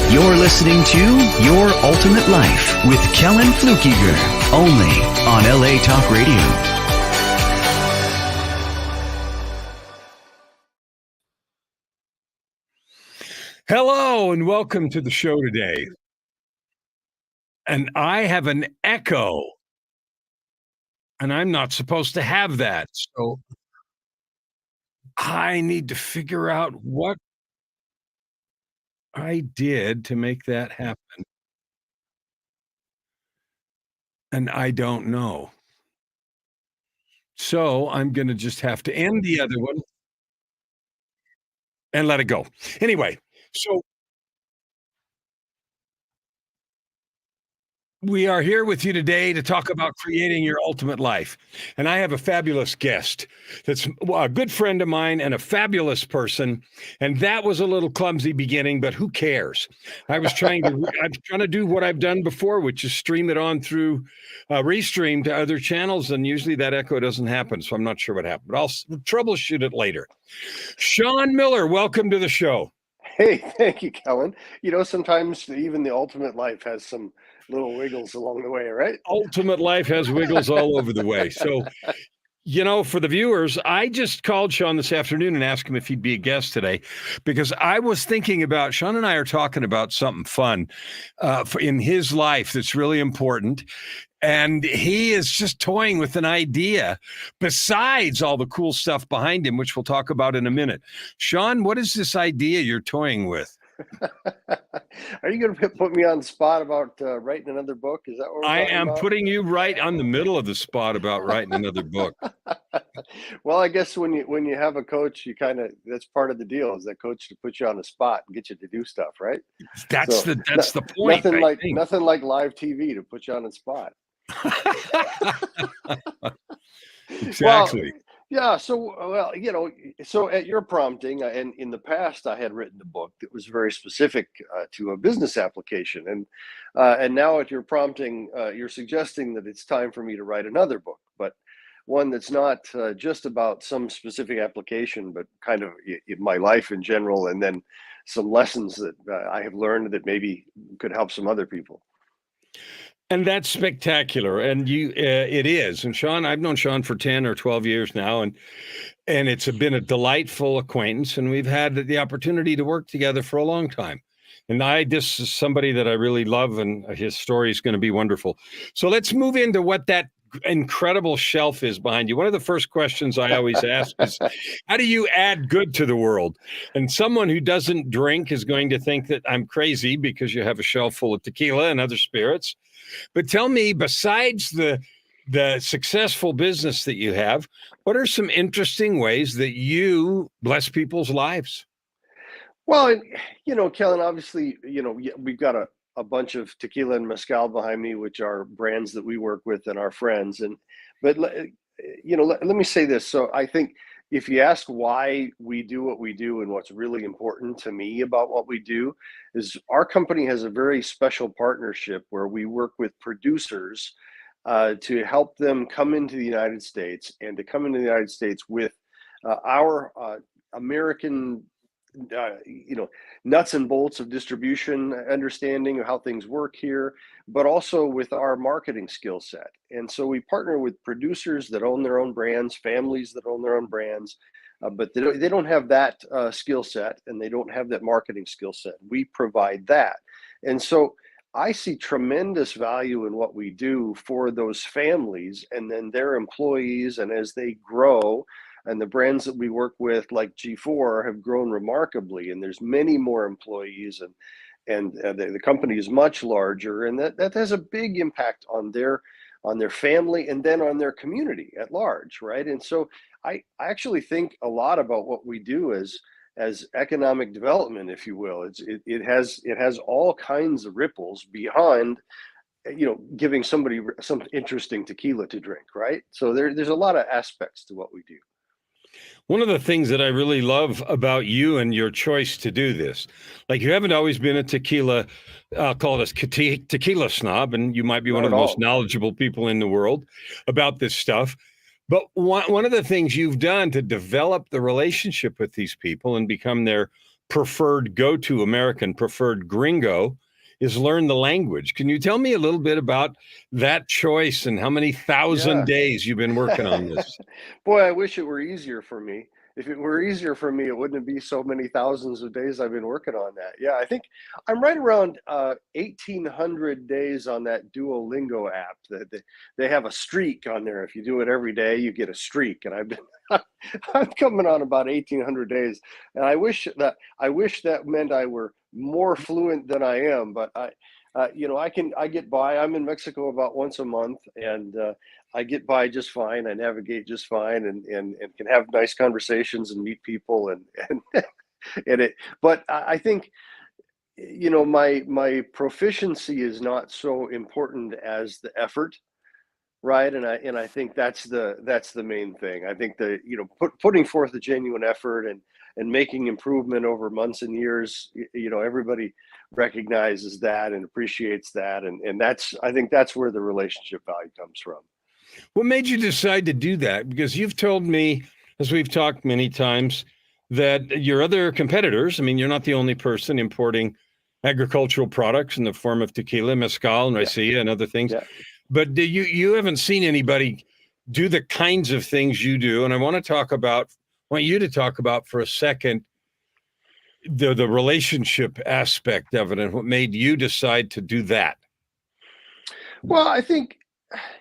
You're listening to Your Ultimate Life with Kellan Fluckiger, only on LA Talk Radio. Hello and welcome to the show today. And I have an echo, and I'm not supposed to have that. So I need to figure out what I did to make that happen. And I don't know. So I'm going to just have to end the other one and let it go. Anyway, so we are here with you today to talk about creating your ultimate life. And I have a fabulous guest that's a good friend of mine and a fabulous person. And that was a little clumsy beginning, but who cares? I'm trying to do what I've done before, which is stream it on through restream to other channels. And usually that echo doesn't happen. So I'm not sure what happened, but I'll troubleshoot it later. Sean Miller, welcome to the show. Hey, thank you, Kellan. You know, sometimes even the ultimate life has some little wiggles along the way, right? Ultimate life has wiggles all over the way. So, you know, for the viewers, I just called Sean this afternoon and asked him if he'd be a guest today, because I was thinking about, Sean and I are talking about something fun in his life that's really important. And he is just toying with an idea besides all the cool stuff behind him, which we'll talk about in a minute. Sean, what is this idea you're toying with? Are you going to put me on the spot about writing another book? Is that what we're talking about? Putting you right on the middle of the spot about writing another book. Well, I guess when you have a coach, that's part of the deal, is that coach to put you on the spot and get you to do stuff, right? That's the point. Nothing like live TV to put you on the spot. Exactly. Yeah. So at your prompting, and in the past, I had written a book that was very specific to a business application, and now at your prompting, you're suggesting that it's time for me to write another book, but one that's not just about some specific application, but kind of in my life in general, and then some lessons that I have learned that maybe could help some other people. And that's spectacular. And it is. And Sean, I've known Sean for 10 or 12 years now, and it's been a delightful acquaintance, and we've had the opportunity to work together for a long time. And this is somebody that I really love, and his story is going to be wonderful. So let's move into what that incredible shelf is behind you. One of the first questions I always ask is, how do you add good to the world? And someone who doesn't drink is going to think that I'm crazy because you have a shelf full of tequila and other spirits. But tell me, besides the successful business that you have, what are some interesting ways that you bless people's lives? Well, Kellan, obviously, we've got a bunch of tequila and mezcal behind me, which are brands that we work with and our friends. But let me say this. So I think if you ask why we do what we do and what's really important to me about what we do, is our company has a very special partnership where we work with producers to help them come into the United States, and to come into the United States with our American nuts and bolts of distribution, understanding of how things work here, but also with our marketing skill set. And so we partner with producers that own their own brands, families that own their own brands, but they don't have that skill set, and they don't have that marketing skill set. We provide that. And so I see tremendous value in what we do for those families and then their employees. And as they grow, and the brands that we work with, like G4, have grown remarkably, and there's many more employees, and the company is much larger, and that has a big impact on their family and then on their community at large, right? And so I actually think a lot about what we do as economic development, if you will. It has all kinds of ripples behind, giving somebody some interesting tequila to drink, right? So there's a lot of aspects to what we do. One of the things that I really love about you and your choice to do this, like, you haven't always been a tequila, I'll call it a tequila snob, and you might be one of the most knowledgeable people in the world about this stuff. But one of the things you've done to develop the relationship with these people and become their preferred go-to American preferred gringo is learn the language. Can you tell me a little bit about that choice and how many thousand Yeah. days you've been working on this? Boy, I wish it were easier for me. If it were easier for me, it wouldn't be so many thousands of days I've been working on that. Yeah, I think I'm right around 1,800 days on that Duolingo app. They have a streak on there. If you do it every day, you get a streak. And I've been I'm coming on about 1,800 days, and I wish that meant I were more fluent than I am. But I get by. I'm in Mexico about once a month, and I get by just fine. I navigate just fine, and can have nice conversations and meet people and and it. But I think my proficiency is not so important as the effort, right? And I think that's the main thing. I think putting forth a genuine effort and making improvement over months and years. Everybody recognizes that and appreciates that, and I think that's where the relationship value comes from. What made you decide to do that? Because you've told me, as we've talked many times, that your other competitors, I mean, you're not the only person importing agricultural products in the form of tequila, mezcal, and Yeah, raicilla, and other things. yeah. But you haven't seen anybody do the kinds of things you do. And I want you to talk about for a second the relationship aspect of it and what made you decide to do that. Well, I think,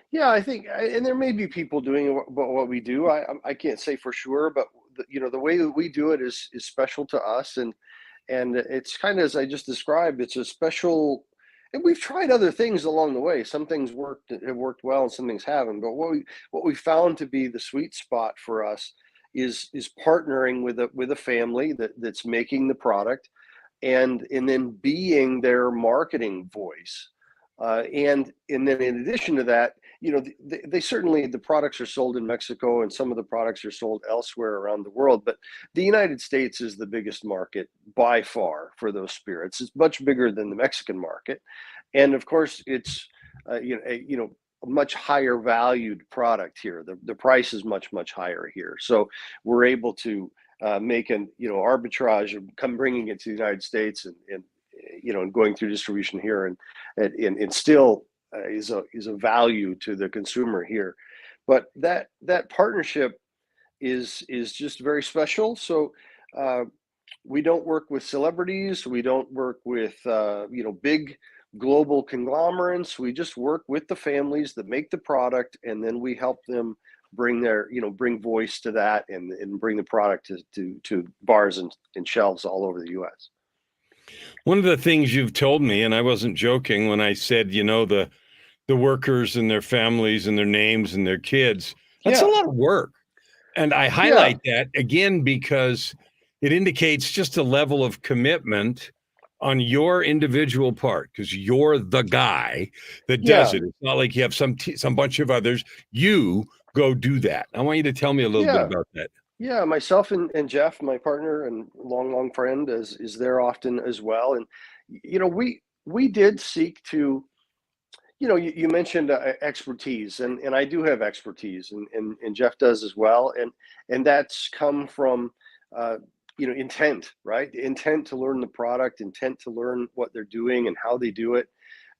and there may be people doing what we do. I can't say for sure, but the way that we do it is special to us, and it's kind of as I just described. It's a special, and we've tried other things along the way. Some things have worked well, and some things haven't. But what we found to be the sweet spot for us is partnering with a family that's making the product, and then being their marketing voice. And then in addition to that, they certainly, the products are sold in Mexico, and some of the products are sold elsewhere around the world. But the United States is the biggest market by far for those spirits. It's much bigger than the Mexican market, and of course, it's a much higher valued product here. The price is much higher here, so we're able to make an arbitrage of bringing it to the United States and going through distribution here, and still is a value to the consumer here. But that partnership is just very special. So we don't work with celebrities. We don't work with big global conglomerates. We just work with the families that make the product, and then we help them bring voice to that, and bring the product to bars and shelves all over the U.S. One of the things you've told me, and I wasn't joking when I said, the workers and their families and their names and their kids, that's a Yeah, lot of work. And I yeah, highlight that again because it indicates just a level of commitment on your individual part, because you're the guy that does yeah, it. It's not like you have some bunch of others. You go do that. I want you to tell me a little bit yeah. about that. Yeah, myself and Jeff, my partner and long friend, is there often as well. And we did seek to, you mentioned expertise, and I do have expertise, and Jeff does as well, and that's come from intent, right? Intent to learn the product, intent to learn what they're doing and how they do it,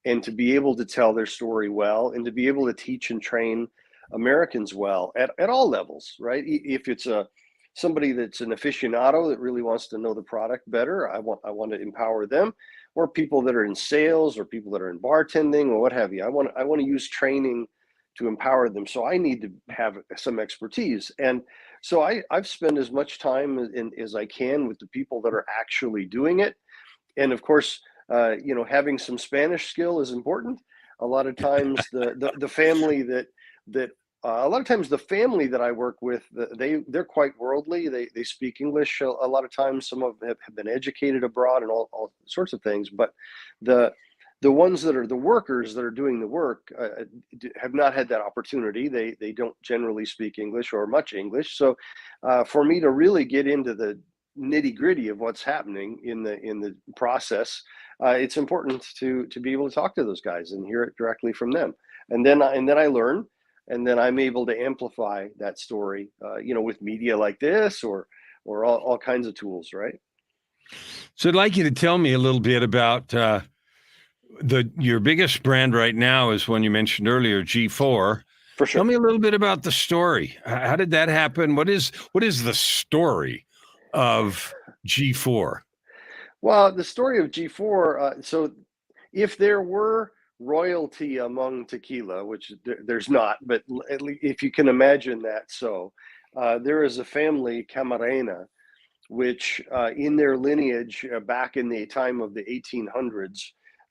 and to be able to tell their story well, and to be able to teach and train Americans well at all levels, right? If it's somebody that's an aficionado that really wants to know the product better, I want to empower them, or people that are in sales, or people that are in bartending, or what have you. I want to use training to empower them. So I need to have some expertise, and so I've spent as much time as I can with the people that are actually doing it, and of course, having some Spanish skill is important. A lot of times, the family that a lot of times the family that I work with, they're quite worldly. They speak English a lot of times. Some of them have been educated abroad and all sorts of things. But the ones that are the workers that are doing the work have not had that opportunity. They don't generally speak English or much English. So for me to really get into the nitty gritty of what's happening in the process, it's important to be able to talk to those guys and hear it directly from them. And then I learn, and then I'm able to amplify that story, with media like this, or all kinds of tools, right? So I'd like you to tell me a little bit about your biggest brand right now is one you mentioned earlier, G4. For Tell sure. me a little bit about the story. How did that happen? What is the story of G4? Well, the story of G4, so if there were royalty among tequila, which there's not, but at least if you can imagine that, there is a family, Camarena, which in their lineage back in the time of the 1800s,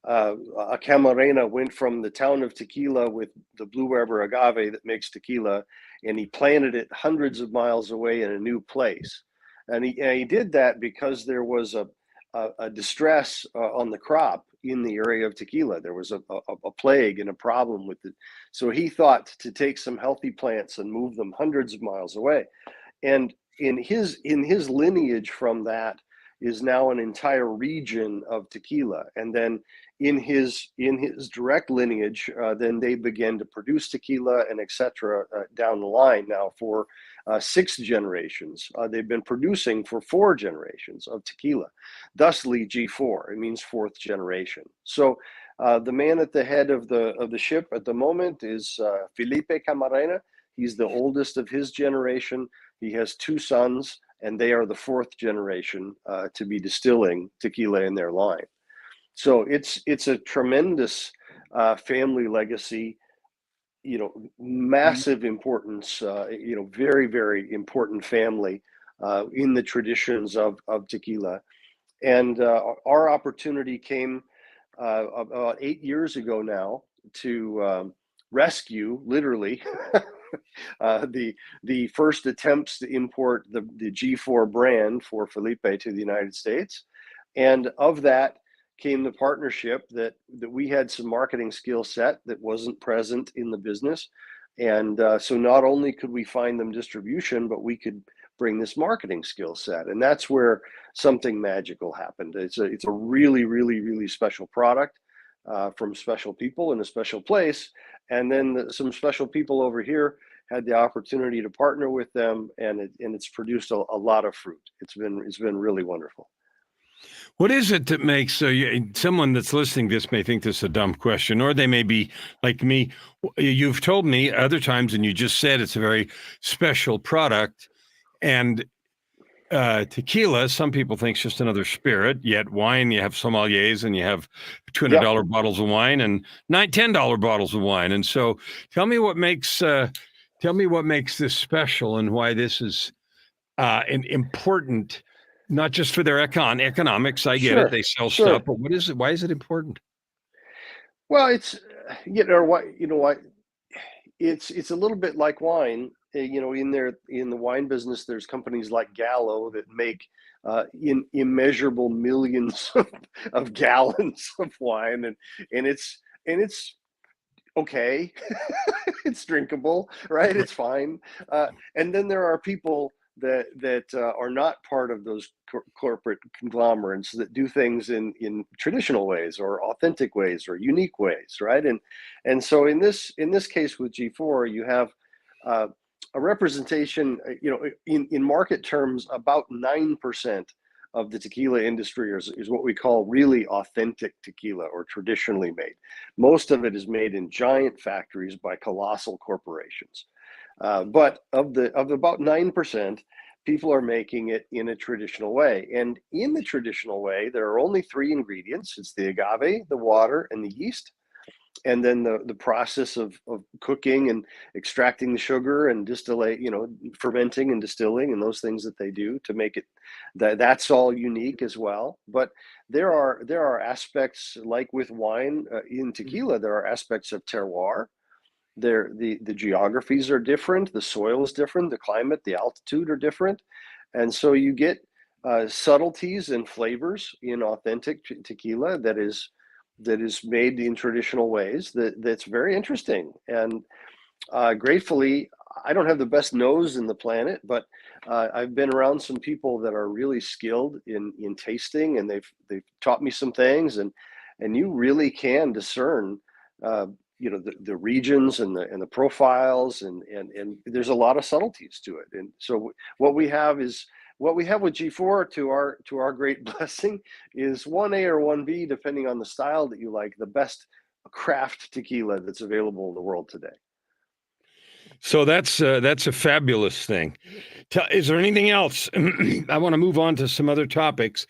a Camarena went from the town of Tequila with the Blue Weber agave that makes tequila, and he planted it hundreds of miles away in a new place. And he did that because there was a distress on the crop in the area of tequila. There was a plague and a problem with it. So he thought to take some healthy plants and move them hundreds of miles away. And in his lineage from that is now an entire region of tequila. And then in his direct lineage, then they began to produce tequila and etc. Down the line now for 6 generations. They've been producing for 4 generations of tequila. Thusly, G4. It means fourth generation. So the man at the head of the ship at the moment is Felipe Camarena. He's the oldest of his generation. He has 2 sons, and they are the fourth generation to be distilling tequila in their line. So it's a tremendous family legacy. Massive importance. Very very important family in the traditions of tequila. And our opportunity came about 8 years ago now to rescue, literally, the first attempts to import the G4 brand for Felipe to the United States. And of that came the partnership that we had some marketing skill set that wasn't present in the business. And so not only could we find them distribution, but we could bring this marketing skill set. And that's where something magical happened. It's a really, really, really special product from special people in a special place. And then some special people over here had the opportunity to partner with them, and it's produced a lot of fruit. It's been really wonderful. What is it that makes someone that's listening to this may think this is a dumb question, or they may be like me. You've told me other times, and you just said it's a very special product, and tequila, some people think is just another spirit. Yet wine, you have sommeliers, and you have Yeah, $200 bottles of wine and $10 bottles of wine. And so, tell me what makes this special, and why this is an important, not just for their economics. I get it; sure, they sell stuff, sure. but what is it? Why is it important? Well, it's what it's a little bit like wine. In the wine business, there's companies like Gallo that make in immeasurable millions of gallons of wine, and it's okay. It's drinkable, right? It's fine. And then there are people that are not part of those corporate conglomerates that do things in traditional ways or authentic ways or unique ways, right? And so in this case with G4, you have uh, a representation. In market terms, about 9% of the tequila industry is what we call really authentic tequila or traditionally made. Most of it is made in giant factories by colossal corporations. But of about 9%, people are making it in a traditional way. And in the traditional way, there are only 3 ingredients. It's the agave, the water, and the yeast. And then the process of cooking and extracting the sugar and distillate, fermenting and distilling and those things that they do to make it, that's all unique as well. But there are aspects, like with wine, in tequila, there are aspects of terroir. The geographies are different, the soil is different, the climate, the altitude are different. And so you get subtleties and flavors in authentic tequila that is made in traditional ways, that's very interesting. And gratefully, I don't have the best nose in the planet, but I've been around some people that are really skilled in tasting, and they've taught me some things, and you really can discern the regions and the profiles, and there's a lot of subtleties to it. And so what we have is what we have with G4, to our great blessing, is 1A or 1B, depending on the style that you like, the best craft tequila that's available in the world today. So that's a fabulous thing. Is there anything else? I want to move on to some other topics,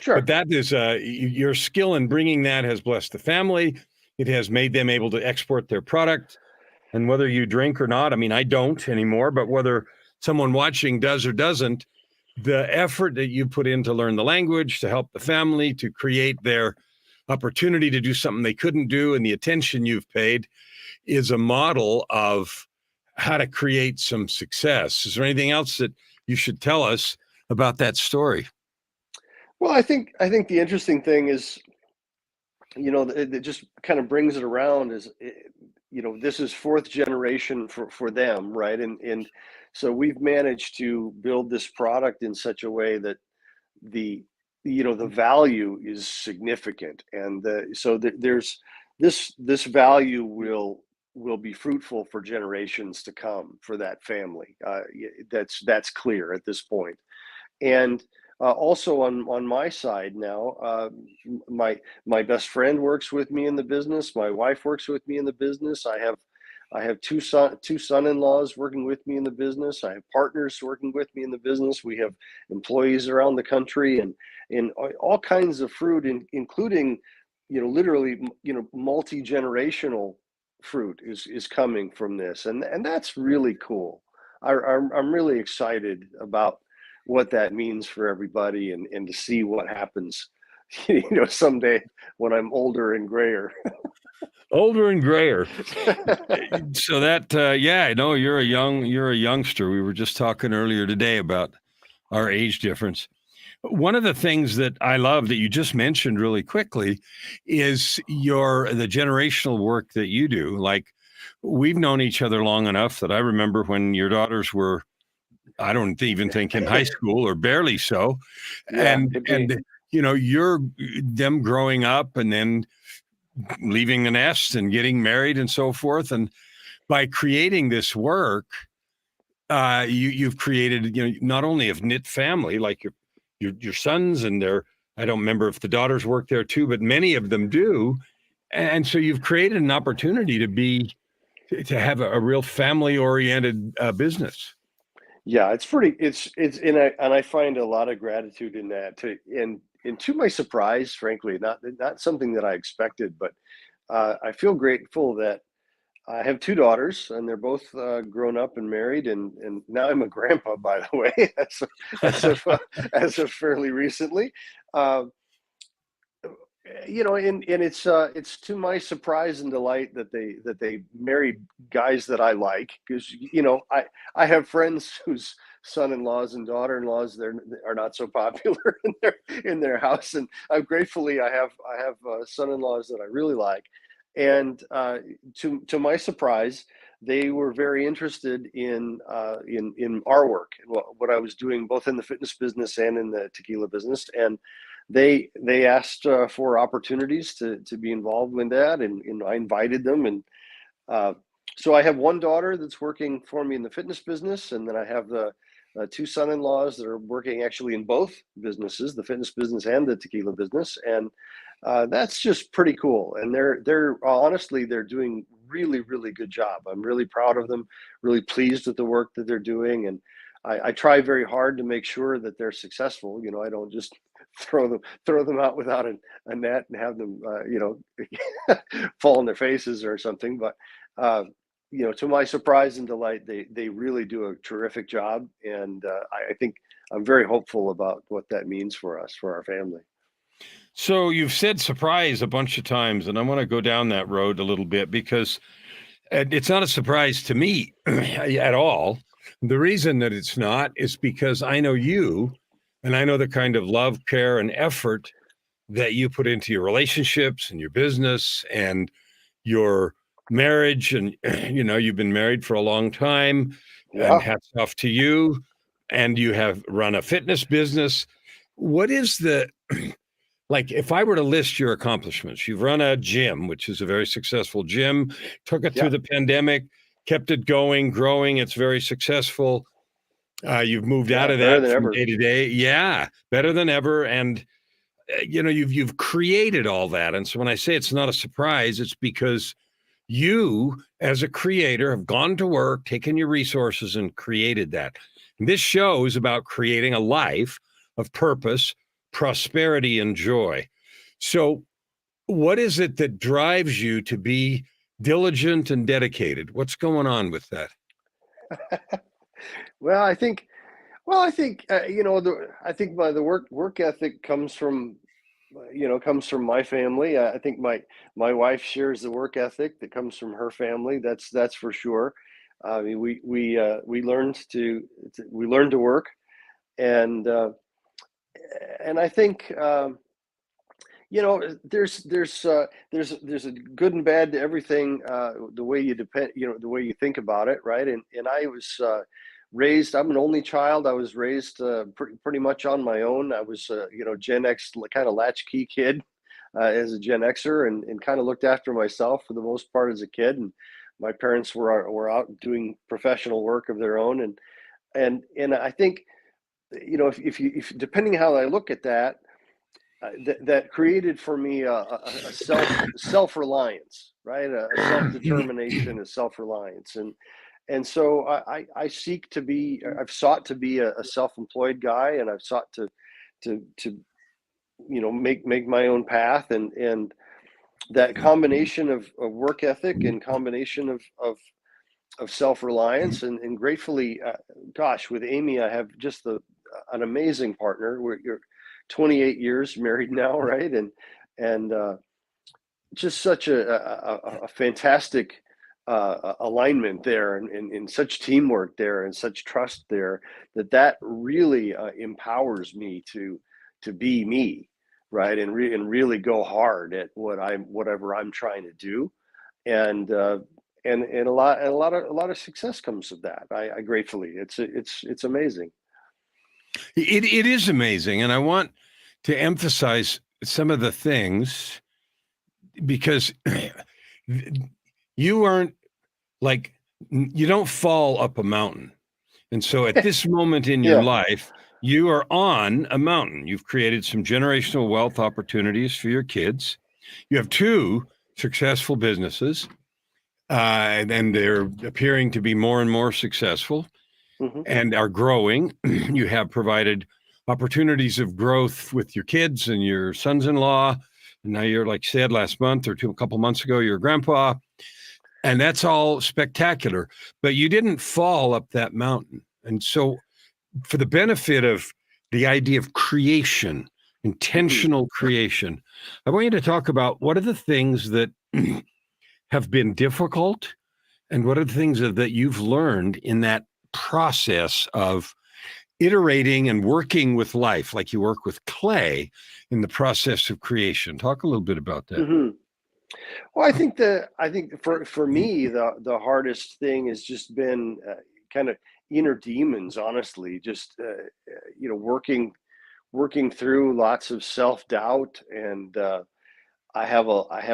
Sure. but that is your skill in bringing that has blessed the family. It has made them able to export their product. And whether you drink or not, I mean, I don't anymore, but whether someone watching does or doesn't, the effort that you put in to learn the language, to help the family, to create their opportunity to do something they couldn't do, and the attention you've paid is a model of how to create some success. Is there anything else that you should tell us about that story? Well, I think the interesting thing is, it just kind of brings it around is, this is fourth generation for them, right? And so we've managed to build this product in such a way that the value is significant, and there's this value will be fruitful for generations to come for that family. That's clear at this point. And also on my side now, my best friend works with me in the business. My wife works with me in the business. I have two son-in-laws working with me in the business. I have partners working with me in the business. We have employees around the country, and all kinds of fruit, including literally multi-generational fruit is coming from this, and that's really cool. I'm really excited about what that means for everybody, and to see what happens someday when I'm older and grayer. Older and grayer. So that, yeah, I know you're a youngster. We were just talking earlier today about our age difference. One of the things that I love that you just mentioned really quickly is the generational work that you do. Like, we've known each other long enough that I remember when your daughters were, I don't even think in high school, or barely so. Yeah, and you're them growing up and then leaving the nest and getting married and so forth. And by creating this work, you've created, not only a knit family, like your sons and I don't remember if the daughters work there too, but many of them do. And so you've created an opportunity to have a real family oriented business. Yeah, and I find a lot of gratitude in that. And to my surprise, frankly, not something that I expected, but I feel grateful that I have two daughters, and they're both grown up and married, and now I'm a grandpa, by the way, as of fairly recently. Uh, and it's to my surprise and delight that they married guys that I like, because I have friends whose son-in-laws and daughter-in-laws are not so popular in their house, and I have son-in-laws that I really like, and to my surprise, they were very interested in our work and what I was doing, both in the fitness business and in the tequila business, and they asked for opportunities to be involved in that, and I invited them, and so I have one daughter that's working for me in the fitness business, and then I have the two son-in-laws that are working actually in both businesses, the fitness business and the tequila business, and that's just pretty cool. And they're honestly, they're doing really, really good job. I'm really proud of them, really pleased with the work that they're doing, and I try very hard to make sure that they're successful. I don't just throw them out without a net and have them fall on their faces or something. But to my surprise and delight, they really do a terrific job, and I think I'm very hopeful about what that means for us, for our family. So you've said surprise a bunch of times, and I want to go down that road a little bit, because it's not a surprise to me at all. The reason that it's not is because I know you, and I know the kind of love, care, and effort that you put into your relationships and your business and your marriage. And, you've been married for a long time, Yeah. and hats off to you. And you have run a fitness business. What is like, if I were to list your accomplishments, you've run a gym, which is a very successful gym, took it through the pandemic, kept it going, growing. It's very successful. You've moved out Yeah, of better that than from ever. day to day. Yeah, better than ever. And you've created all that. And so when I say it's not a surprise, it's because you, as a creator, have gone to work, taken your resources, and created that. And this show is about creating a life of purpose, prosperity, and joy. So, what is it that drives you to be diligent and dedicated? What's going on with that? Well, I think I think the work ethic comes from comes from my family. I think my wife shares the work ethic that comes from her family. That's for sure. I mean, we learned to work, and I think there's a good and bad to everything. The way you depend, the way you think about it, right? And I was raised. I'm an only child. I was raised pretty much on my own. I was Gen X kind of latchkey kid as a Gen Xer, and kind of looked after myself for the most part as a kid. And my parents were out doing professional work of their own, and I think if depending how I look at that, that created for me a self reliance, right? A self determination, a self reliance, and so I seek to be. I've sought to be a self employed guy, and I've sought to make my own path, and that combination of work ethic and combination of self reliance, and gratefully, gosh, with Amy, I have just an amazing partner. You're 28 years married now, right? And just such a fantastic alignment there, and such teamwork there, and such trust there, that really empowers me to be me, right? And really go hard at whatever I'm trying to do, and a lot of success comes of that. I gratefully, it's amazing. It is amazing. And I want to emphasize some of the things because you aren't like, you don't fall up a mountain. And so at this moment in your Yeah. life, you are on a mountain. You've created some generational wealth opportunities for your kids. You have two successful businesses, and they're appearing to be more and more successful Hmm. and are growing. You have provided opportunities of growth with your kids and your sons-in-law. And now you're, like said, last month or a couple months ago, you're a grandpa. And that's all spectacular. But you didn't fall up that mountain. And so, for the benefit of the idea of creation, Hmm. intentional creation, I want you to talk about what are the things that have been difficult and what are the things that you've learned in that process of iterating and working with life, like you work with clay in the process of creation. Talk a little bit about that. Hmm. Well, I think for me, the hardest thing has just been kind of inner demons, honestly. Just working through lots of self doubt, and I have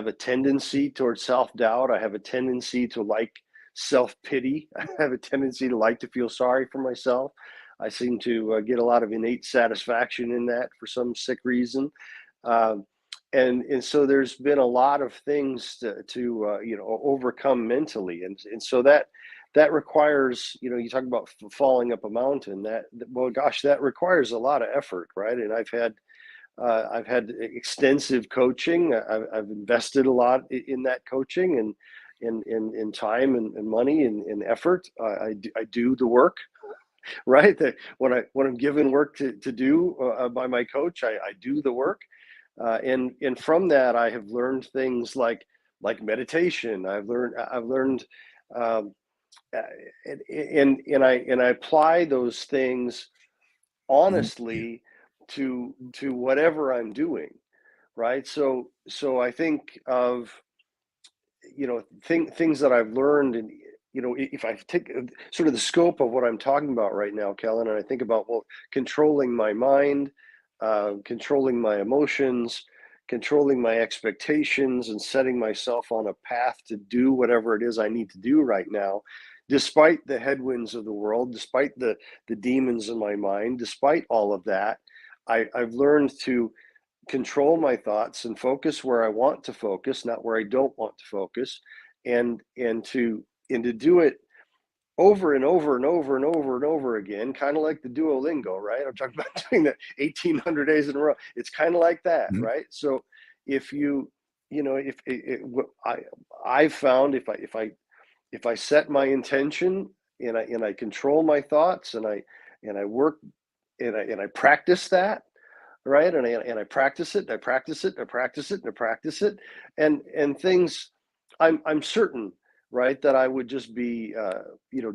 a tendency towards self doubt. I have a tendency to like self pity. I have a tendency to like to feel sorry for myself. I seem to get a lot of innate satisfaction in that for some sick reason. Um, and so there's been a lot of things to overcome mentally, and so that requires, you talk about falling up a mountain. Well, gosh, that requires a lot of effort, right? And I've had extensive coaching. I've invested a lot in that coaching, and in time, and money, and effort. I do the work, right? That when I'm given work to do by my coach, I do the work, and from that I have learned things like meditation. I've learned um, uh, and I apply those things honestly to whatever I'm doing, right? So I think of things that I've learned, and if I take sort of the scope of what I'm talking about right now, Kellen, and I think about, well, controlling my mind, controlling my emotions, controlling my expectations, and setting myself on a path to do whatever it is I need to do right now. despite the headwinds of the world, despite the demons in my mind, despite all of that, I've learned to control my thoughts and focus where I want to focus, not where I don't want to focus, and to do it over and over and over and over and over again, kind of like the Duolingo, right? I'm talking about doing that 1,800 days in a row. It's kind of like that, Mhm. right? So if if I've found if I set my intention and I control my thoughts and I work and I practice that, right? And I practice it, and I practice it, and I practice it, and I practice it, and things. I'm certain, right, that I would just be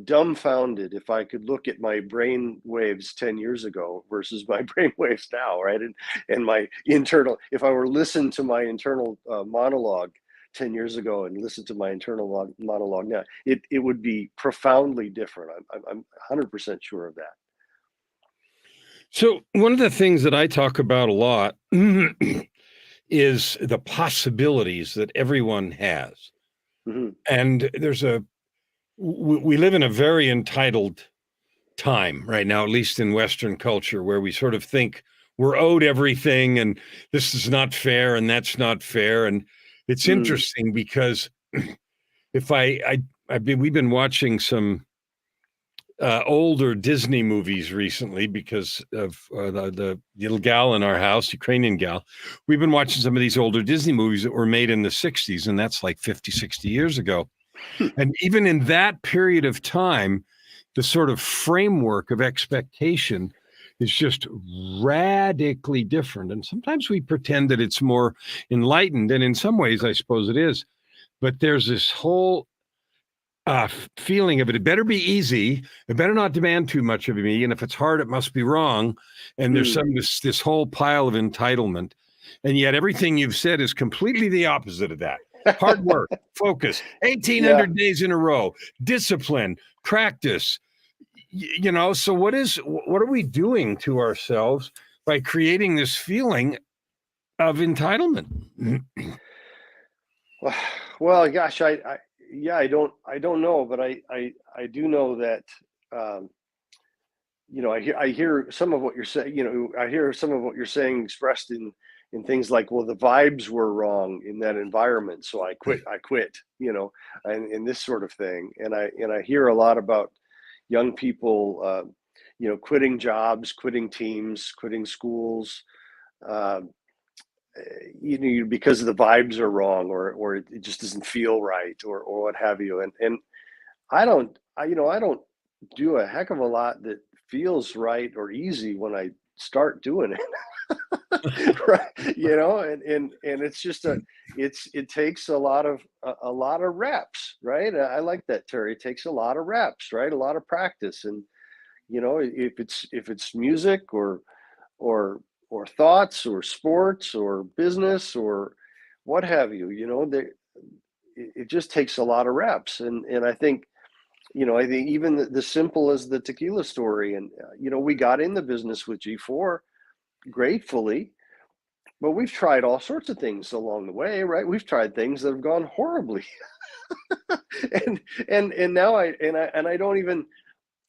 dumbfounded if I could look at my brain waves 10 years ago versus my brain waves now, right? And my internal, if I were to listen to my internal monologue 10 years ago and listen to my internal monologue now, it would be profoundly different. I'm 100% sure of that. So one of the things that I talk about a lot is the possibilities that everyone has. Hmm. And we live in a very entitled time right now, at least in Western culture, where we sort of think we're owed everything and this is not fair and that's not fair. And it's Mm, interesting because if we've been watching some older Disney movies recently because of the little gal in our house, Ukrainian gal. We've been watching some of these older Disney movies that were made in the 60s, and that's like 50, 60 years ago. And even in that period of time, the sort of framework of expectation is just radically different. And sometimes we pretend that it's more enlightened, and in some ways, I suppose it is. But there's this whole feeling of it. It better be easy. It better not demand too much of me. And if it's hard, it must be wrong. And there's mm, this whole pile of entitlement. And yet everything you've said is completely the opposite of that. Hard work, focus, yeah. 1,800 days in a row, discipline, practice. So what are we doing to ourselves by creating this feeling of entitlement? Well, gosh, yeah, I don't know, but I do know that, um, I hear some of what you're saying. I hear some of what you're saying expressed in things like, well, the vibes were wrong in that environment, so I quit, and this sort of thing. And I hear a lot about young people, quitting jobs, quitting teams, quitting schools. Uh, because the vibes are wrong, or it just doesn't feel right, or what have you. And I don't do a heck of a lot that feels right or easy when I start doing it. Right, and it's just it takes a lot of reps, right? I like that, Terry. It takes a lot of reps, right? A lot of practice. And if it's music or or thoughts or sports or business or what have you, it just takes a lot of reps. And I think even the simple as the tequila story. And we got in the business with G4 gratefully, but we've tried all sorts of things along the way, right? We've tried things that have gone horribly. And now I don't even,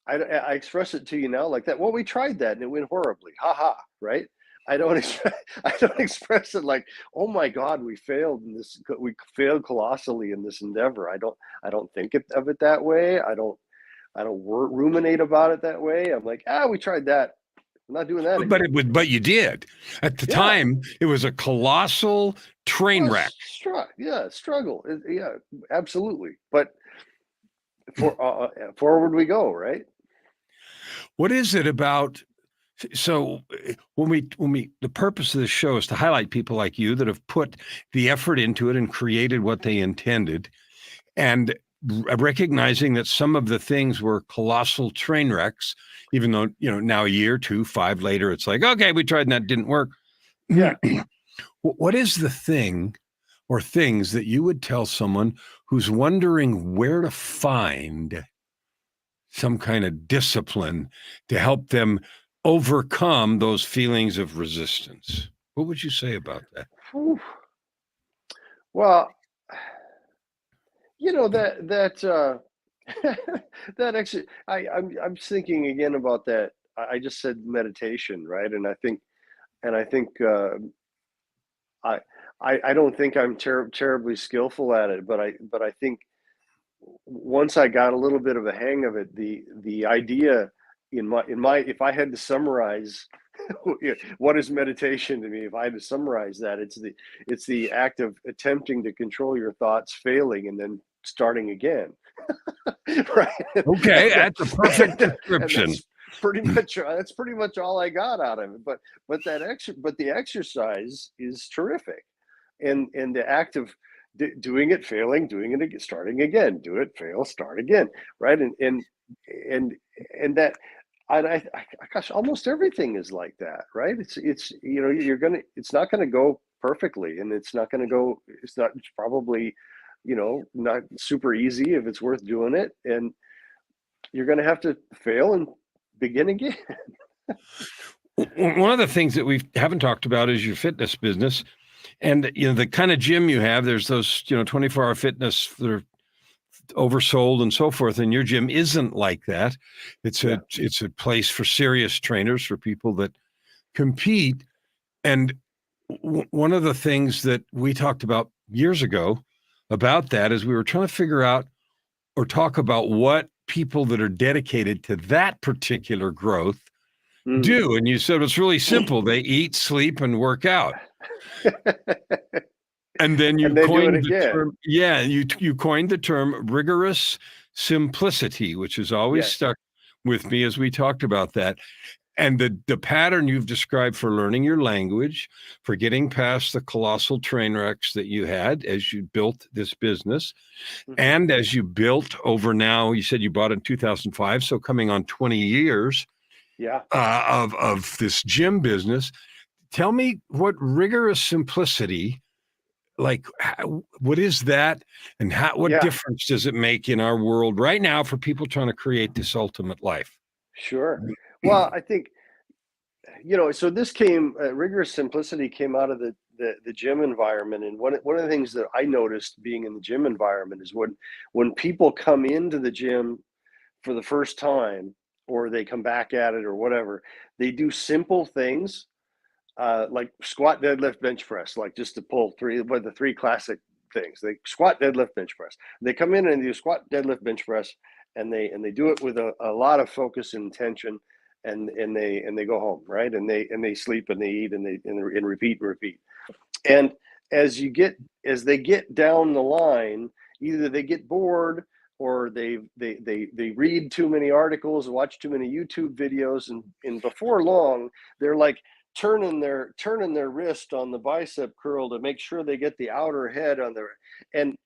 I express it to you now like that. Well, we tried that and it went horribly. Ha ha, right? I don't express, I don't express it like, oh my God, we failed in this. We failed colossally in this endeavor. I don't think of it that way. I don't ruminate about it that way. I'm like, we tried that. I'm not doing that But again. but you did. At the Yeah. time, it was a colossal train Well, wreck. struggle. Yeah, absolutely. But forward we go, right? What is it about? So when we the purpose of this show is to highlight people like you that have put the effort into it and created what they intended, and recognizing that some of the things were colossal train wrecks, even though now a year, two, five later, it's like, okay, we tried and that didn't work. Yeah. What is the thing or things that you would tell someone who's wondering where to find some kind of discipline to help them overcome those feelings of resistance? What would you say about that? Whew. Well, that That actually, I'm thinking again about that. I just said meditation, right? And I think I I don't think I'm terribly skillful at it, but I think once I got a little bit of a hang of it, the idea in my if I had to summarize what is meditation to me, if I had to summarize that, it's the act of attempting to control your thoughts, failing, and then starting again. Right. Okay, and, that's a perfect and description. that's pretty much all I got out of it. But the exercise is terrific, and the act of doing it, failing, doing it again, starting again, do it, fail, start again, right? And and that gosh, almost everything is like that, right? It's it's not gonna go perfectly, and it's probably not super easy if it's worth doing it, and you're gonna have to fail and begin again. One of the things that we haven't talked about is your fitness business. And the kind of gym you have, there's those 24-hour fitness that are oversold and so forth. And your gym isn't like that. It's Yeah. a place for serious trainers, for people that compete. And one of the things that we talked about years ago about that is we were trying to figure out or talk about what people that are dedicated to that particular growth Mm. do. And you said it's really simple. They eat, sleep, and work out. And then you And they do it coined the again. term, yeah, you coined the term rigorous simplicity, which has always Yes. stuck with me as we talked about that. And the pattern you've described for learning your language, for getting past the colossal train wrecks that you had as you built this business, Mhm. and as you built over now, you said you bought in 2005, so coming on 20 years Yeah. of this gym business. Tell me what rigorous simplicity, like, what is that, and what Yeah. difference does it make in our world right now for people trying to create this ultimate life? Sure. Well, I think so this rigorous simplicity came out of the gym environment, and one of the things that I noticed being in the gym environment is when people come into the gym for the first time, or they come back at it or whatever, they do simple things, like squat, deadlift, bench press, like just to pull the three classic things. They squat, deadlift, bench press. They come in and do squat, deadlift, bench press, and they do it with a lot of focus and intention, and they go home, right? And they sleep and they eat and repeat and repeat. And as they get down the line, either they get bored, or they read too many articles, watch too many YouTube videos, and before long they're like turning their wrist on the bicep curl to make sure they get the outer head on their and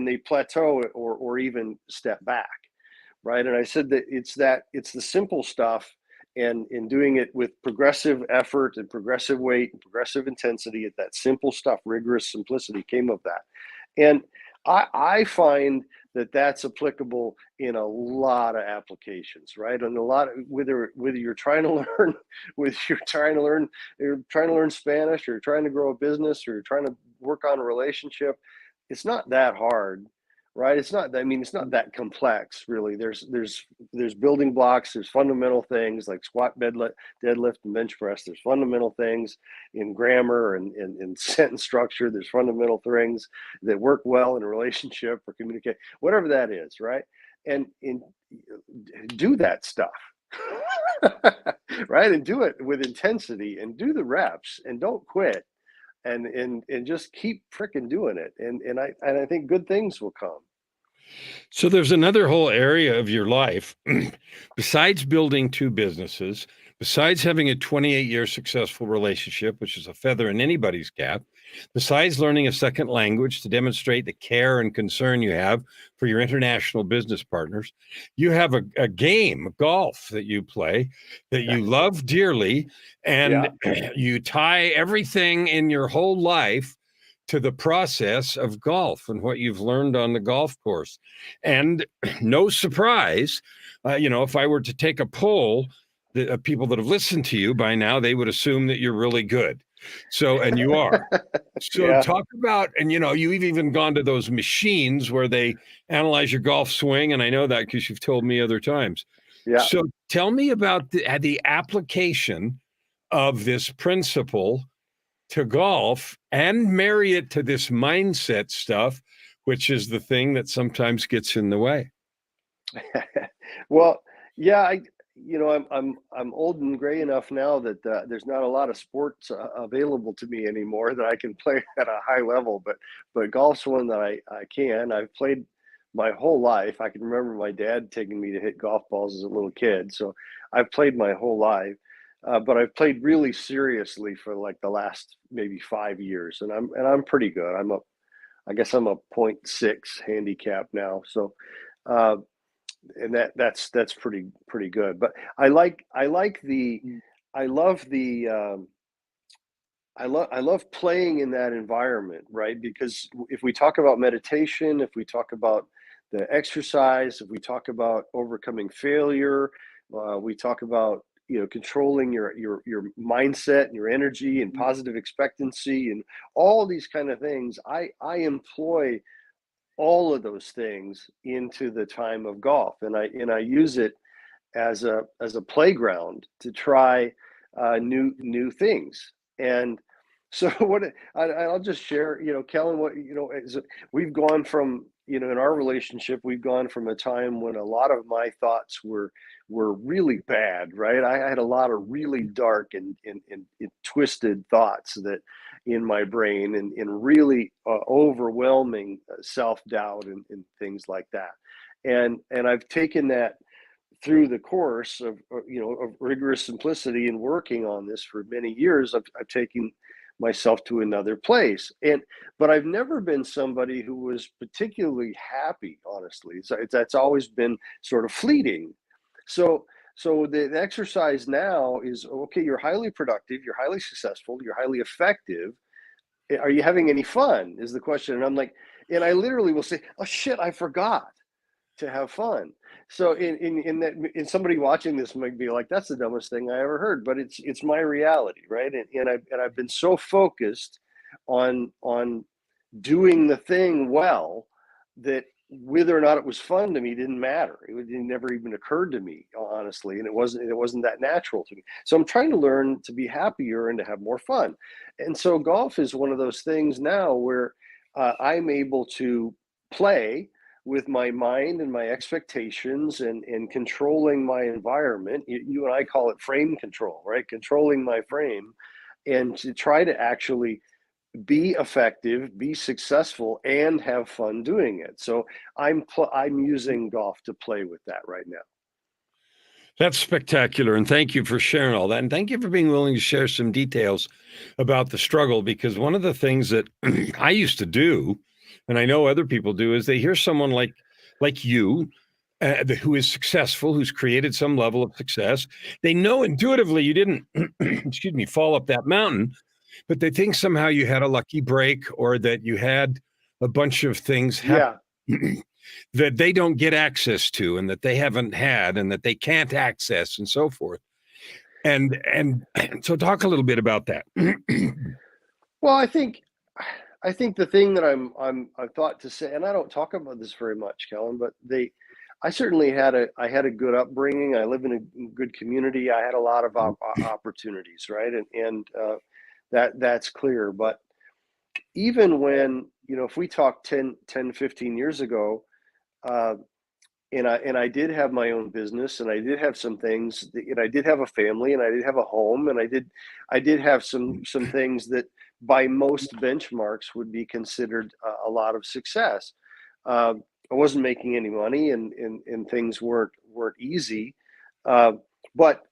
they plateau, or even step back, right? And I said that it's the simple stuff, and in doing it with progressive effort and progressive weight and progressive intensity, at that simple stuff, rigorous simplicity came of that. And I find that that's applicable in a lot of applications, right? And a lot of, whether you're trying to learn, whether you're trying to learn Spanish, or you're trying to grow a business, or you're trying to work on a relationship, it's not that hard, right? It's not that complex, really. There's building blocks, there's fundamental things like squat, deadlift, and bench press. There's fundamental things in grammar and sentence structure. There's fundamental things that work well in a relationship or communicate, whatever that is, right? And do that stuff. Right, and do it with intensity, and do the reps, and don't quit, and just keep freaking doing it, and I think good things will come. So there's another whole area of your life, besides building two businesses, besides having a 28-year successful relationship, which is a feather in anybody's cap, besides learning a second language to demonstrate the care and concern you have for your international business partners, you have a game, golf, that you play, that you love dearly, and Yeah. you tie everything in your whole life to the process of golf and what you've learned on the golf course. And no surprise, if I were to take a poll, the people that have listened to you by now, they would assume that you're really good. So, and you are. So Yeah. talk about, and you've even gone to those machines where they analyze your golf swing, and I know that because you've told me other times. Yeah. So tell me about the application of this principle to golf and marry it to this mindset stuff, which is the thing that sometimes gets in the way. Well, yeah, I'm old and gray enough now that there's not a lot of sports available to me anymore that I can play at a high level. But golf's one that I can. I've played my whole life. I can remember my dad taking me to hit golf balls as a little kid. So I've played my whole life. But I've played really seriously for like the last maybe 5 years, and I'm pretty good. I guess I'm a .6 handicap now. So. Uh, and that's pretty good. But I like the I love the I love playing in that environment, right? Because if we talk about meditation, if we talk about the exercise, if we talk about overcoming failure, we talk about controlling your mindset and your energy and positive expectancy and all these kind of things. I employ all of those things into the time of golf, and I use it as a playground to try new things. And so I'll just share, Kellen, what we've gone from, in our relationship, we've gone from a time when a lot of my thoughts were really bad, right? I had a lot of really dark and twisted thoughts that in my brain, and really overwhelming self-doubt and things like that. And I've taken that through the course of rigorous simplicity and working on this for many years. I've taken myself to another place, but I've never been somebody who was particularly happy, honestly. That's always been sort of fleeting. So the exercise now is, okay, you're highly productive, you're highly successful, you're highly effective. Are you having any fun, is the question. And I'm like, and I literally will say, oh shit, I forgot to have fun. So in somebody watching this might be like, that's the dumbest thing I ever heard, but it's my reality, right? And I've been so focused on doing the thing well that whether or not it was fun to me didn't matter. It never even occurred to me, honestly, and it wasn't that natural to me. So I'm trying to learn to be happier and to have more fun. And so golf is one of those things now where I'm able to play with my mind and my expectations and controlling my environment. You and I call it frame control, right? Controlling my frame, and to try to actually be effective, be successful, and have fun doing it. So I'm using golf to play with that right now. That's spectacular. And thank you for sharing all that. And thank you for being willing to share some details about the struggle, because one of the things that I used to do, and I know other people do, is they hear someone like you, who is successful, who's created some level of success. They know intuitively you didn't, excuse me, fall up that mountain, but they think somehow you had a lucky break, or that you had a bunch of things happen Yeah. that they don't get access to, and that they haven't had, and that they can't access, and so forth. And so talk a little bit about that. Well, I think the thing that I've thought to say, and I don't talk about this very much, Kellen, but I certainly had a good upbringing. I live in a good community. I had a lot of opportunities, right? And that's clear. But even when, if we talk 10, 15 years ago, uh, and I did have my own business, and I did have some things, and I did have a family, and I did have a home, and I did have some things that by most benchmarks would be considered a lot of success. I wasn't making any money, and things weren't easy, uh, but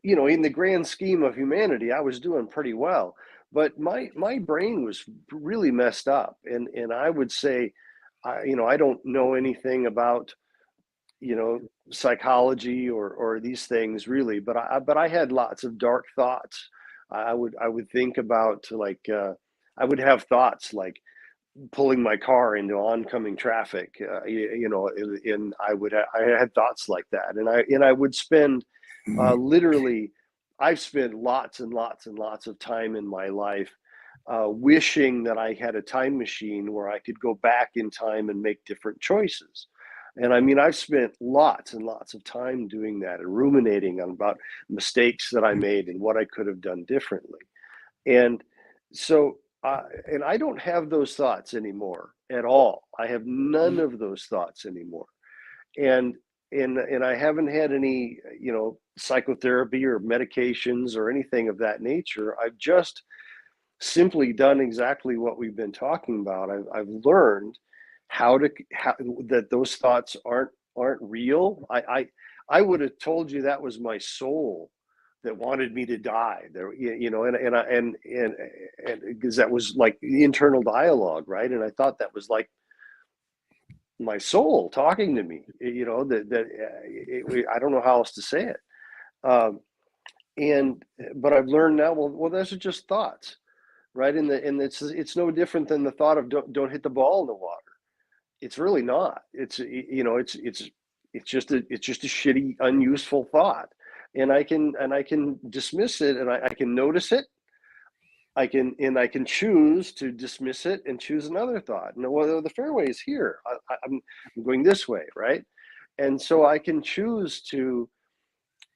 in the grand scheme of humanity, I was doing pretty well. But my brain was really messed up, and I would say, I don't know anything about psychology or these things really, but I had lots of dark thoughts. I would think about, like, I would have thoughts like pulling my car into oncoming traffic, and I had thoughts like that, and I would spend literally I've spent lots and lots and lots of time in my life wishing that I had a time machine where I could go back in time and make different choices. And I mean, I've spent lots and lots of time doing that and ruminating on about mistakes that I made and what I could have done differently. And so, and I don't have those thoughts anymore at all. I have none of those thoughts anymore. And and I haven't had any, psychotherapy or medications or anything of that nature. I've just simply done exactly what we've been talking about. I've learned how that those thoughts aren't real. I would have told you that was my soul that wanted me to die there, and because that was like the internal dialogue, right? And I thought that was like my soul talking to me, I don't know how else to say it. Um, and but I've learned now, well, those are just thoughts, right? And it's no different than the thought of don't hit the ball in the water. It's really not. It's just a shitty, unuseful thought, and I can dismiss it, and I can notice it. I can choose to dismiss it and choose another thought. No, well, the fairway is here. I'm going this way, right? And so I can choose to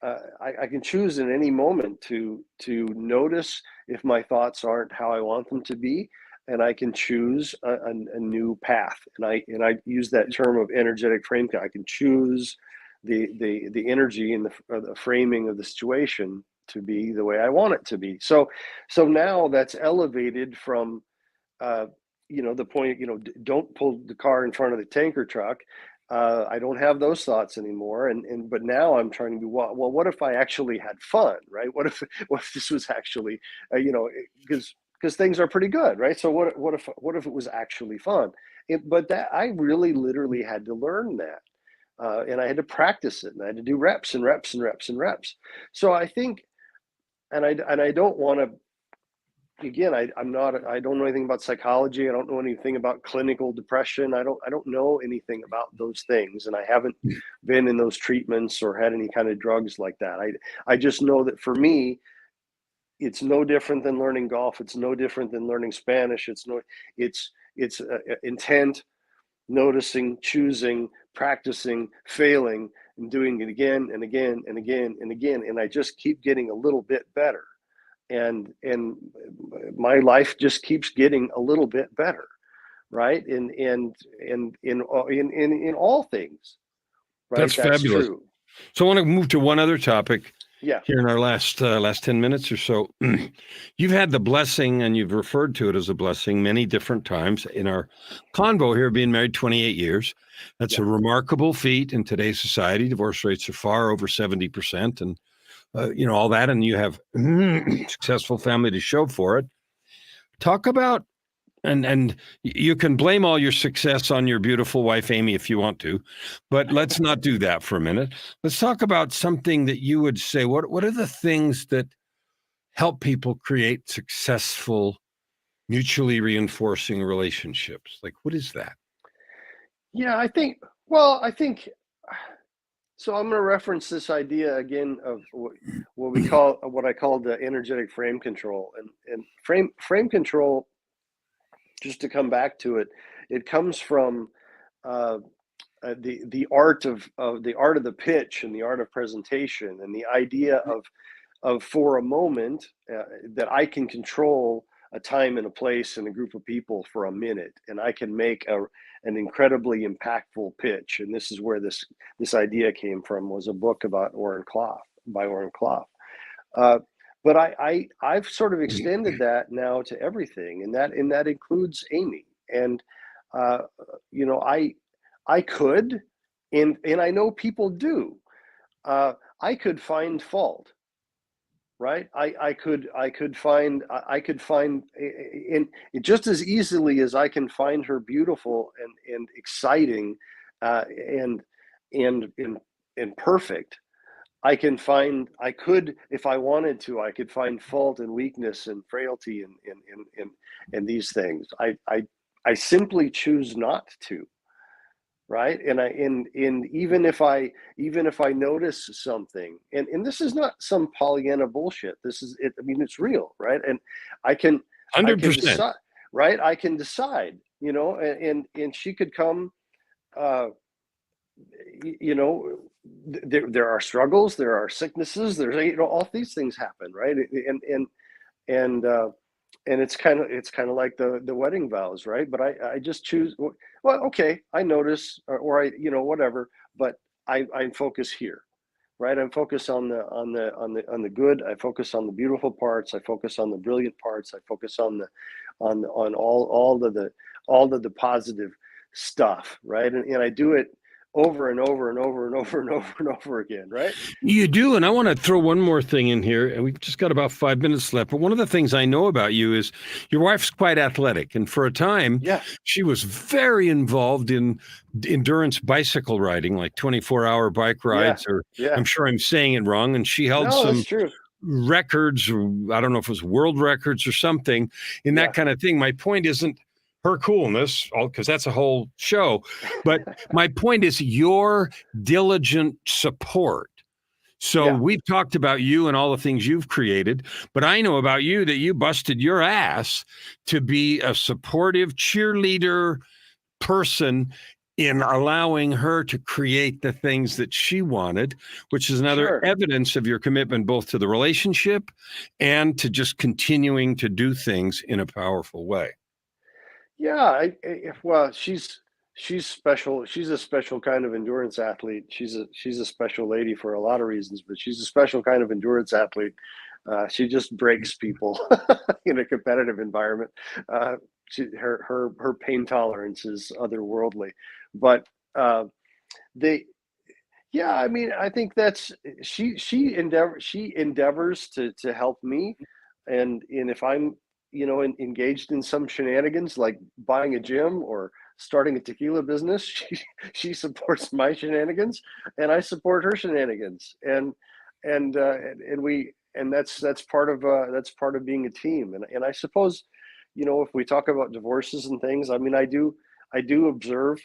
I can choose in any moment to notice if my thoughts aren't how I want them to be, and I can choose a new path. And I use that term of energetic frame. I can choose the energy and the framing of the situation to be the way I want it to be. So now that's elevated from uh, the point, don't pull the car in front of the tanker truck. I don't have those thoughts anymore, but now I'm trying to be, well, what if I actually had fun, right? What if this was actually, because things are pretty good, right? So what if it was actually fun? But that I really literally had to learn that, and I had to practice it, and I had to do reps and reps and reps and reps. So I think, and I don't want to, again, I don't know anything about psychology. I don't know anything about clinical depression. I don't know anything about those things, and I haven't been in those treatments or had any kind of drugs like that. I just know that for me, it's no different than learning golf. It's no different than learning Spanish. It's intent, noticing, choosing, practicing, failing, and doing it again and again and again and again, and I just keep getting a little bit better, and my life just keeps getting a little bit better, right? And in all things, That's right? That's fabulous. true. So I want to move to one other topic Yeah. here in our last 10 minutes or so. You've had the blessing, and you've referred to it as a blessing many different times in our convo here, being married 28 years. That's Yeah. a remarkable feat in today's society. Divorce rates are far over 70%, and all that, and you have successful family to show for it. Talk about, and you can blame all your success on your beautiful wife Amy if you want to, but let's not do that for a minute. Let's talk about something that you would say. What are the things that help people create successful, mutually reinforcing relationships? Like, what is that? Yeah, I think so. I'm going to reference this idea again of what I call the energetic frame control, and frame control. Just to come back to it, it comes from uh, the art of the pitch and the art of presentation, and the idea of for a moment that I can control a time and a place and a group of people for a minute, and I can make an incredibly impactful pitch. And this is where this idea came from, was a book about Oren Klaff, by Oren Klaff. Uh, but I've sort of extended that now to everything, and that includes Amy. And uh, I could, and I know people do. I could find fault, right? I could find in just as easily as I can find her beautiful and exciting, and and and and perfect. I could, if I wanted to, I could find fault and weakness and frailty and these things. I simply choose not to. right? And even if I notice something, and this is not some Pollyanna bullshit. This is it. I mean, it's real, right? And I can I can 100%. decide, right? I can decide, and she could come, uh, you know, there are struggles, there are sicknesses, there's all these things happen, right? And and it's kind of like the wedding vows, right? But I just choose, well, okay, I notice, or I, whatever, but I'm focused here, right? I'm focused on the good. I focus on the beautiful parts. I focus on the brilliant parts. I focus on all of the positive stuff, right? And I do it over and over and over and over and over and over again, right? You do, and I want to throw one more thing in here, and we've just got about 5 minutes left. But one of the things I know about you is your wife's quite athletic, and for a time, Yeah, she was very involved in endurance bicycle riding, like 24-hour bike yeah, rides, or yeah. I'm sure I'm saying it wrong. And she held No, that's some true. records, or I don't know if it was world records or something, in that Yeah, kind of thing. My point isn't her coolness, because that's a whole show, but my point is your diligent support. So yeah, we've talked about you and all the things you've created, but I know about you that you busted your ass to be a supportive cheerleader person in allowing her to create the things that she wanted, which is another sure. evidence of your commitment both to the relationship and to just continuing to do things in a powerful way. Yeah, well, she's special. She's a special kind of endurance athlete. She's a special lady for a lot of reasons, but she's a special kind of endurance athlete. She just breaks people in a competitive environment. Her pain tolerance is otherworldly, but uh, they yeah, I mean, I think that's she endeavors to help me, and if I'm, engaged in some shenanigans like buying a gym or starting a tequila business, she supports my shenanigans, and I support her shenanigans, and that's part of being a team, and I suppose, if we talk about divorces and things, I mean, I do observe,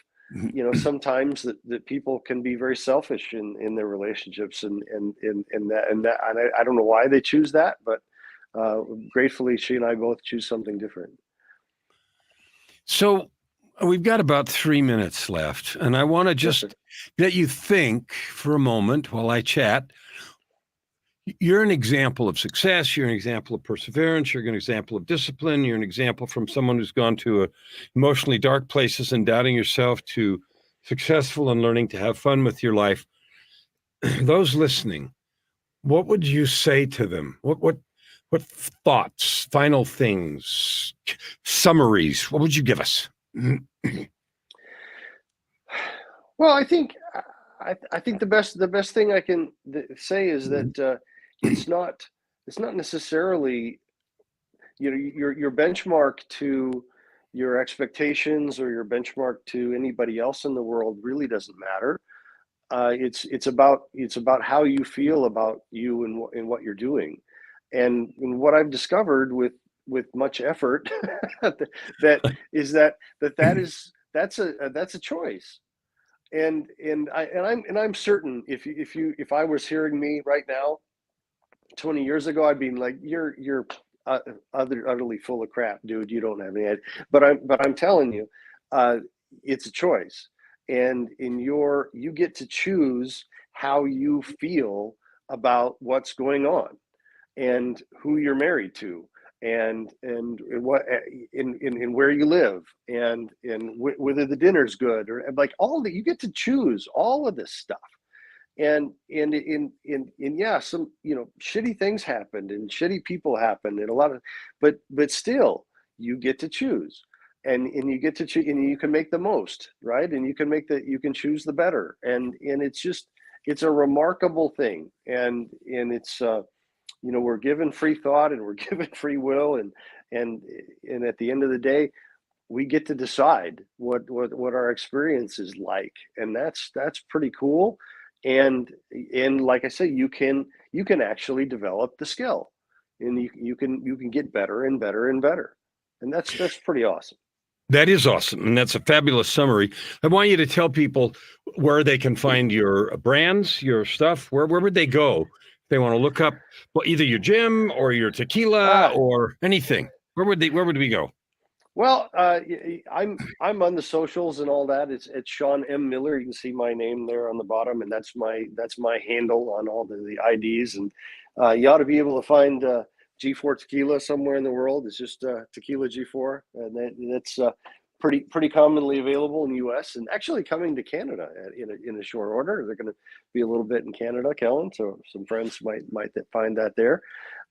sometimes that people can be very selfish in their relationships, and I don't know why they choose that, but uh, gratefully she and I both choose something different. So we've got about 3 minutes left, and I want to Sure. just let you think for a moment while I chat. You're an example of success. You're an example of perseverance. You're an example of discipline. You're an example from someone who's gone to emotionally dark places and doubting yourself to successful and learning to have fun with your life. Those listening, what would you say to them? What thoughts, final things, summaries? What would you give us? Well, I think the best thing I can say is that it's not it's not necessarily, your benchmark to your expectations or your benchmark to anybody else in the world really doesn't matter. It's about how you feel about you and what you're doing, and what I've discovered with much effort, that is that's a choice, and I'm certain, if I was hearing me right now 20 years ago, I'd be like, you're utterly full of crap, dude. You don't have any idea. But I'm telling you, uh, it's a choice, and you get to choose how you feel about what's going on, and who you're married to, and what in where you live, and whether the dinner's good, or like all that. You get to choose all of this stuff, and yeah, some, shitty things happened and shitty people happened, and a lot of, but still you get to choose, and you get to choose, and you can make the most, right? And you can choose the better, and it's a remarkable thing, and it's, we're given free thought, and we're given free will, and and at the end of the day, we get to decide what our experience is like, and that's pretty cool. And like I say, you can actually develop the skill, and you can get better and better and better, and that's pretty awesome. That is awesome. And that's a fabulous summary. I want you to tell people where they can find your brands, your stuff. Where would they go if they want to look up, well, either your gym or your tequila or anything? Where would we go? Well, I'm on the socials and all that. It's Sean M. Miller. You can see my name there on the bottom, and that's my handle on all the IDs. And you ought to be able to find G4 tequila somewhere in the world. It's just tequila G4, and that's pretty commonly available in the U.S. and actually coming to Canada in a short order. They're going to be a little bit in Canada, Kellan. So some friends might find that there.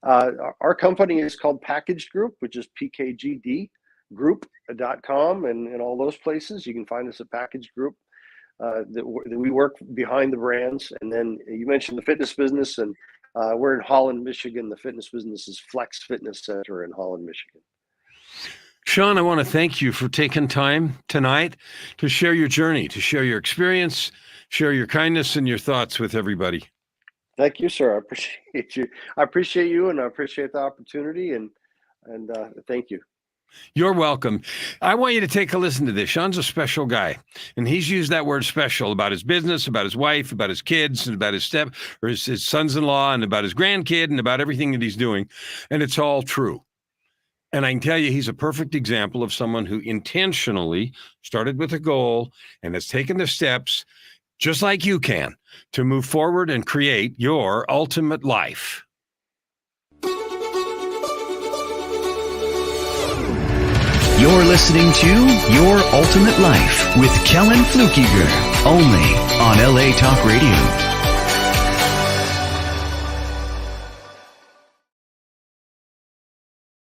Our company is called Packaged Group, which is PKGD. Group.com and all those places. You can find us at Package Group. That we work behind the brands. And then you mentioned the fitness business, and we're in Holland, Michigan. The fitness business is Flex Fitness Center in Holland, Michigan. Sean, I want to thank you for taking time tonight to share your journey, to share your experience, share your kindness and your thoughts with everybody. Thank you, sir. I appreciate you. I appreciate you, and I appreciate the opportunity, and thank you. You're welcome. I want you to take a listen to this. Sean's a special guy, and he's used that word special about his business, about his wife, about his kids, and about his his sons-in-law, and about his grandkid, and about everything that he's doing. And it's all true. And I can tell you, he's a perfect example of someone who intentionally started with a goal and has taken the steps, just like you can, to move forward and create your ultimate life. You're listening to Your Ultimate Life with Kellan Fluckiger, only on LA Talk Radio.